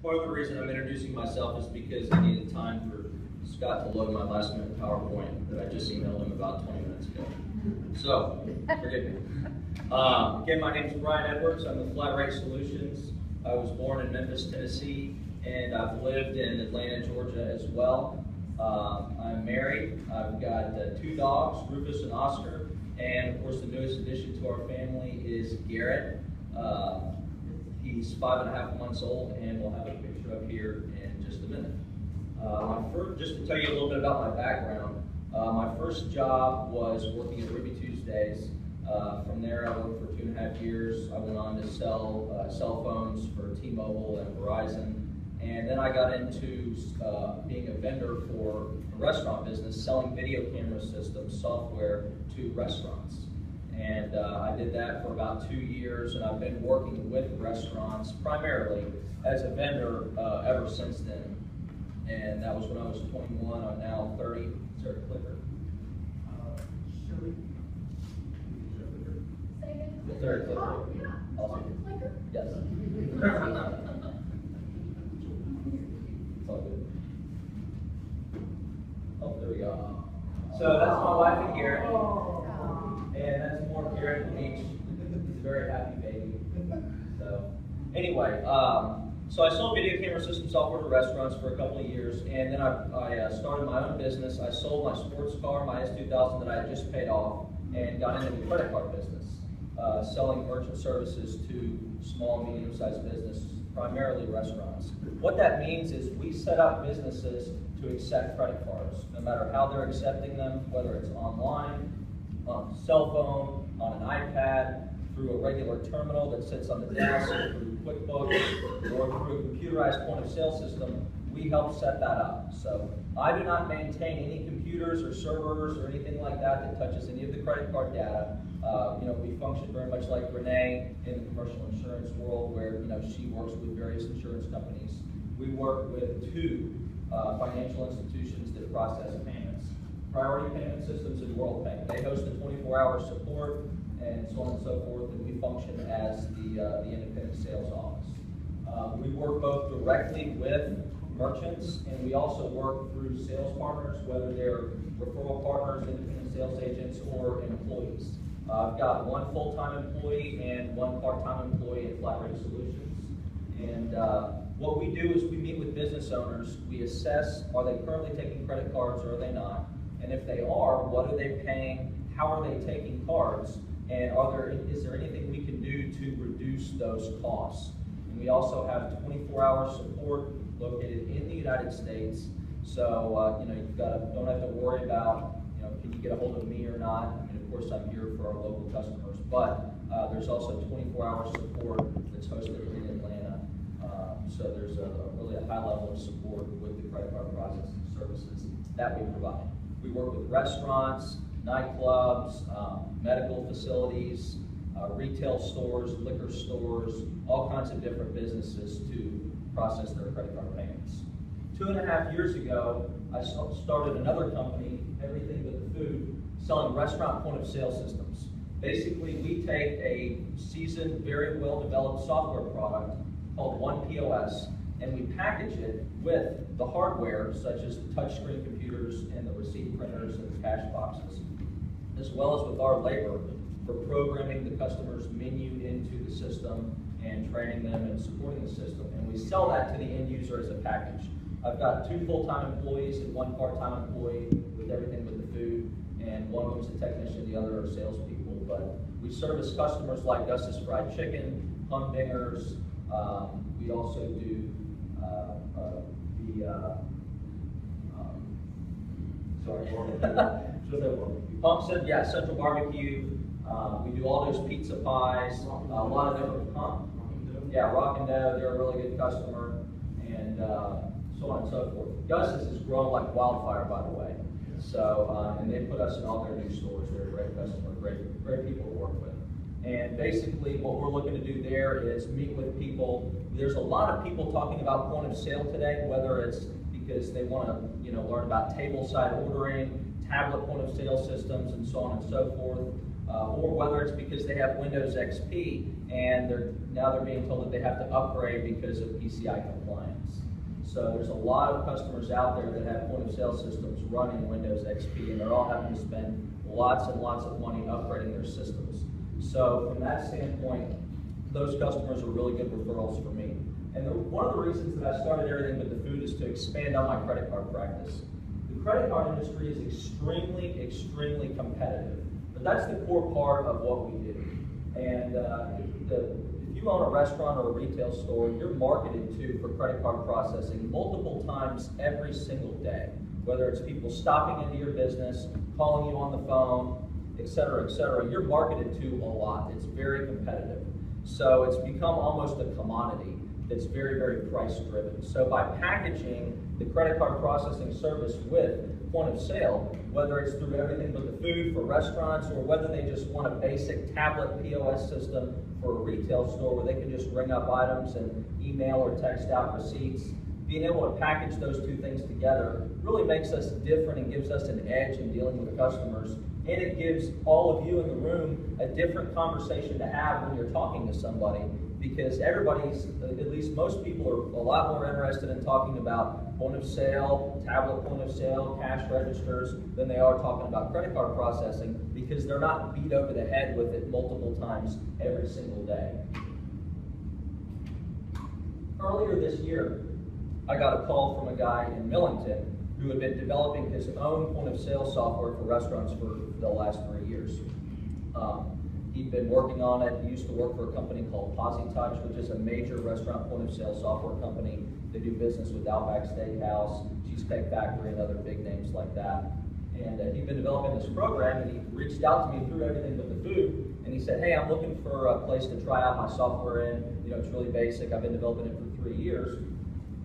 Part of the reason I'm introducing myself is because I needed time for Scott to load my last minute PowerPoint that I just emailed him about 20 minutes ago. So, forgive me. Again, my name is Brian Edwards. I'm with Flat Rate Solutions. I was born in Memphis, Tennessee, and I've lived in Atlanta, Georgia as well. I'm married. I've got 2 dogs, Rufus and Oscar, and of course the newest addition to our family is Garrett. He's 5.5 months old, and we'll have a picture up here in just a minute. Just to tell you a little bit about my background, my first job was working at Ruby Tuesdays. From there, I worked for 2.5 years. I went on to sell cell phones for T-Mobile and Verizon, and then I got into being a vendor for a restaurant business, selling video camera systems, software to restaurants. And I did that for about 2 years, and I've been working with restaurants primarily as a vendor ever since then. And that was when I was 21. I'm now 30. Is there a clicker? Is there a clicker? Oh, yeah. Awesome. Clicker? Yes. It's all good. Oh, there we go. So that's my wife and Garrett. And that's more Garrett at the beach. He's a very happy baby. So anyway, so I sold video camera system software to restaurants for a couple of years, and then I started my own business. I sold my sports car, my S2000 that I had just paid off, and got into the credit card business, selling merchant services to small and medium-sized businesses, primarily restaurants. What that means is we set up businesses to accept credit cards, no matter how they're accepting them, whether it's online, on a cell phone, on an iPad, through a regular terminal that sits on the desk, through QuickBooks, or through a computerized point-of-sale system. We help set that up. So I do not maintain any computers or servers or anything like that that touches any of the credit card data. We function very much like Renee in the commercial insurance world, where she works with various insurance companies. We work with 2 financial institutions that process payments. Priority Payment Systems and World Bank. They host a 24-hour support and so on and so forth, and we function as the independent sales office. We work both directly with merchants, and we also work through sales partners, whether they're referral partners, independent sales agents, or employees. I've got 1 full-time employee and 1 part-time employee at Flat Rate Solutions. And what we do is we meet with business owners. We assess, are they currently taking credit cards or are they not? And if they are, what are they paying? How are they taking cards? And is there anything we can do to reduce those costs? And we also have 24-hour support located in the United States. So you don't have to worry about can you get a hold of me or not. I mean, of course, I'm here for our local customers, but there's also 24-hour support that's hosted in Atlanta. So there's really a high level of support with the credit card processing services that we provide. We work with restaurants, nightclubs, medical facilities, retail stores, liquor stores, all kinds of different businesses to process their credit card payments. 2.5 years ago, I started another company, Everything But the Food, selling restaurant point-of-sale systems. Basically, we take a seasoned, very well-developed software product called One POS, and we package it with the hardware, such as the touchscreen computers and the receipt printers and the cash boxes, as well as with our labor for programming the customer's menu into the system and training them and supporting the system. And we sell that to the end user as a package. I've got 2 full-time employees and 1 part-time employee with Everything But the Food, and one of them's a technician, the other are salespeople. But we service customers like Gus's Fried Chicken, Humdingers. We also do Pumpson, yeah, Central Barbecue. We do all those pizza pies, a lot of different, yeah, Rock and Dough, they're a really good customer, and so on and so forth. Gus's has grown like wildfire, by the way. So, and they put us in all their new stores. They're a great customer, great people to work with. And basically what we're looking to do there is meet with people. There's a lot of people talking about point of sale today, whether it's because they want to learn about table side ordering, tablet point of sale systems, and so on and so forth. or whether it's because they have Windows XP and now they're being told that they have to upgrade because of PCI compliance. So there's a lot of customers out there that have point of sale systems running Windows XP, and they're all having to spend lots and lots of money upgrading their systems. So from that standpoint, those customers are really good referrals for me. And one of the reasons that I started Everything But the Food is to expand on my credit card practice. The credit card industry is extremely, extremely competitive, but that's the core part of what we do. And if you own a restaurant or a retail store, you're marketed to for credit card processing multiple times every single day, whether it's people stopping into your business, calling you on the phone, et cetera, you're marketed to a lot. It's very competitive. So it's become almost a commodity that's very, very price driven. So by packaging the credit card processing service with point of sale, whether it's through Everything But the Food for restaurants, or whether they just want a basic tablet POS system for a retail store where they can just ring up items and email or text out receipts, being able to package those two things together really makes us different and gives us an edge in dealing with customers. And it gives all of you in the room a different conversation to have when you're talking to somebody, because everybody's, at least most people, are a lot more interested in talking about point of sale, tablet point of sale, cash registers, than they are talking about credit card processing, because they're not beat over the head with it multiple times every single day. Earlier this year, I got a call from a guy in Millington who had been developing his own point of sale software for restaurants for the last 3 years. He'd been working on it. He used to work for a company called PosiTouch, which is a major restaurant point of sale software company. They do business with Outback Steakhouse, Cheesecake Factory, and other big names like that. And he'd been developing this program, and he reached out to me through Everything But the Food, and he said, hey, I'm looking for a place to try out my software in. You know, it's really basic. I've been developing it for 3 years,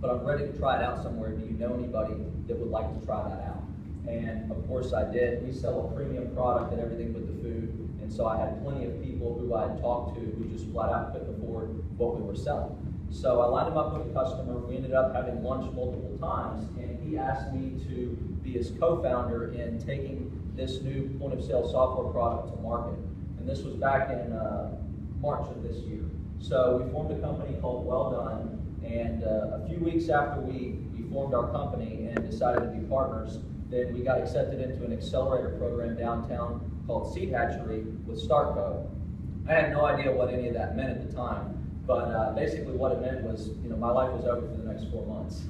but I'm ready to try it out somewhere. Do you know anybody that would like to try that out? And of course I did. We sell a premium product and Everything But the Food, and so I had plenty of people who I had talked to who just flat out couldn't afford what we were selling. So I lined him up with a customer. We ended up having lunch multiple times, and he asked me to be his co-founder in taking this new point of sale software product to market. And this was back in March of this year. So we formed a company called Well Done, and a few weeks after we formed our company and decided to be partners, then we got accepted into an accelerator program downtown called Seed Hatchery with Startco. I had no idea what any of that meant at the time, but basically what it meant was, you know, my life was over for the next 4 months.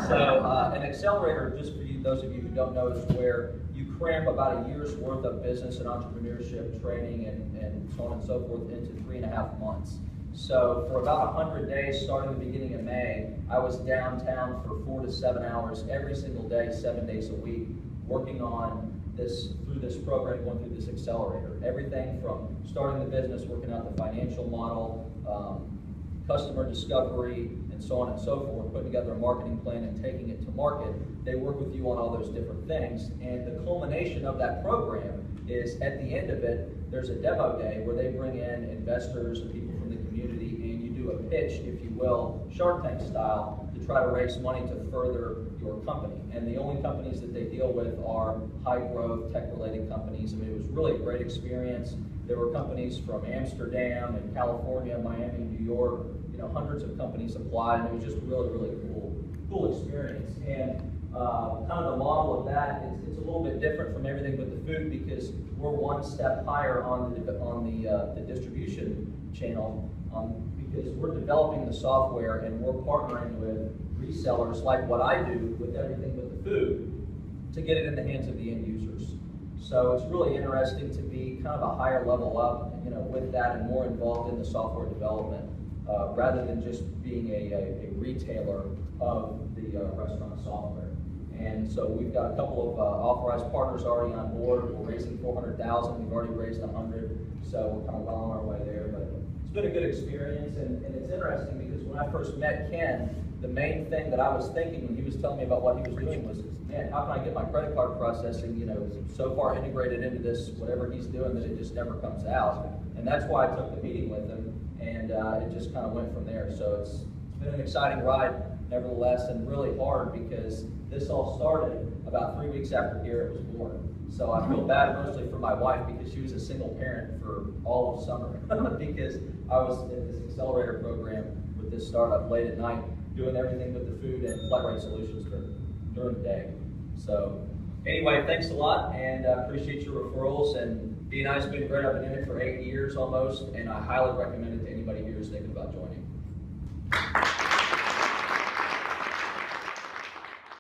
So an accelerator, just for you, those of you who don't know, is where you cramp about a year's worth of business and entrepreneurship training and so on and so forth into 3.5 months. So for about 100 days, starting the beginning of May, I was downtown for 4 to 7 hours every single day, 7 days a week, working on this, through this program, going through this accelerator. Everything from starting the business, working out the financial model, customer discovery, and so on and so forth, putting together a marketing plan and taking it to market. They work with you on all those different things. And the culmination of that program is, at the end of it, there's a demo day where they bring in investors and people from the community, and you do a pitch, if you will, Shark Tank style, to try to raise money to further your company. And the only companies that they deal with are high growth, tech related companies. I mean, it was really a great experience. There were companies from Amsterdam and California, Miami, New York, you know, hundreds of companies applied, and it was just really, really cool experience. And kind of the model of that it's a little bit different from Everything But the Food, because we're one step higher on the distribution channel, because we're developing the software and we're partnering with resellers like what I do with Everything But the Food to get it in the hands of the end users. So it's really interesting to be kind of a higher level up, you know, with that, and more involved in the software development rather than just being a retailer of the restaurant software. And so we've got a couple of authorized partners already on board. We're raising $400,000. We've already raised 100, so we're kind of well on our way there. But it's been a good experience, and it's interesting because when I first met Ken, the main thing that I was thinking when he was telling me about what he was doing was, man, how can I get my credit card processing, you know, so far integrated into this, whatever he's doing, that it just never comes out. And that's why I took the meeting with him, and it just kind of went from there. So it's been an exciting ride nevertheless, and really hard because this all started about 3 weeks after Garrett was born. So I feel bad mostly for my wife because she was a single parent for all of summer because I was in this accelerator program with this startup late at night doing everything with the food and flight rate solutions during the day. So anyway, thanks a lot, and I appreciate your referrals. And D&I has been great. I've been in it for 8 years almost, and I highly recommend it to anybody who is thinking about